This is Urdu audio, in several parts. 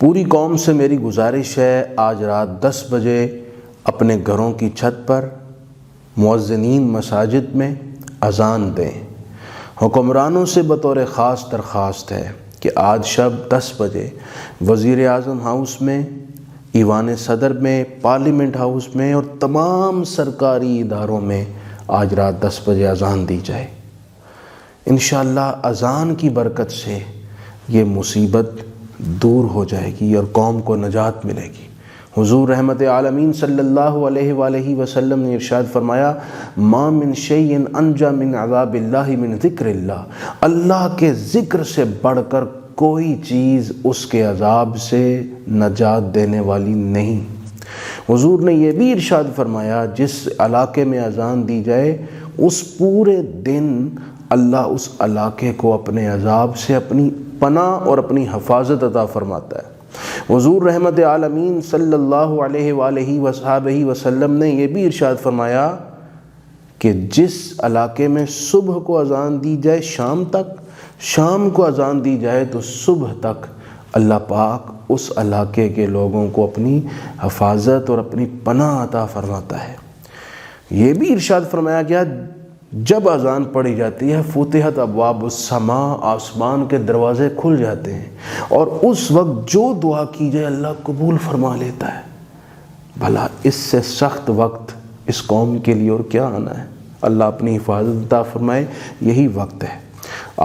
پوری قوم سے میری گزارش ہے، آج رات 10 بجے اپنے گھروں کی چھت پر مؤذنین مساجد میں اذان دیں۔ حکمرانوں سے بطور خاص درخواست ہے کہ آج شب 10 بجے وزیر اعظم ہاؤس میں، ایوان صدر میں، پارلیمنٹ ہاؤس میں اور تمام سرکاری اداروں میں آج رات 10 بجے اذان دی جائے۔ انشاءاللہ اذان کی برکت سے یہ مصیبت دور ہو جائے گی اور قوم کو نجات ملے گی۔ حضور رحمت عالمین صلی اللہ علیہ وآلہ وسلم نے ارشاد فرمایا، ما من شیء انجا من عذاب اللہ من ذکر اللہ، اللہ کے ذکر سے بڑھ کر کوئی چیز اس کے عذاب سے نجات دینے والی نہیں۔ حضور نے یہ بھی ارشاد فرمایا، جس علاقے میں اذان دی جائے اس پورے دن اللہ اس علاقے کو اپنے عذاب سے اپنی پناہ اور اپنی حفاظت عطا فرماتا ہے۔ حضور رحمت عالمین صلی اللہ علیہ وآلہ وصحبہ وسلم نے یہ بھی ارشاد فرمایا کہ جس علاقے میں صبح کو اذان دی جائے شام تک، شام کو اذان دی جائے تو صبح تک اللہ پاک اس علاقے کے لوگوں کو اپنی حفاظت اور اپنی پناہ عطا فرماتا ہے۔ یہ بھی ارشاد فرمایا گیا، جب اذان پڑھی جاتی ہے فتحت ابواب السماء، آسمان کے دروازے کھل جاتے ہیں اور اس وقت جو دعا کی جائے اللہ قبول فرما لیتا ہے۔ بھلا اس سے سخت وقت اس قوم کے لیے اور کیا آنا ہے؟ اللہ اپنی حفاظت عطا فرمائے، یہی وقت ہے۔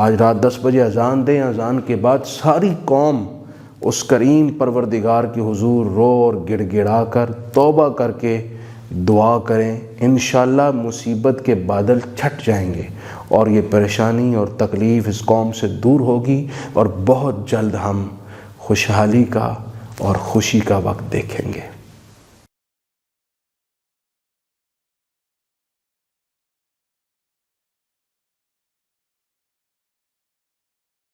آج رات 10 بجے اذان دیں، اذان کے بعد ساری قوم اس کریم پروردگار کے حضور رو اور گڑ گڑا کر توبہ کر کے دعا کریں، انشاءاللہ مصیبت کے بادل چھٹ جائیں گے اور یہ پریشانی اور تکلیف اس قوم سے دور ہوگی اور بہت جلد ہم خوشحالی کا اور خوشی کا وقت دیکھیں گے۔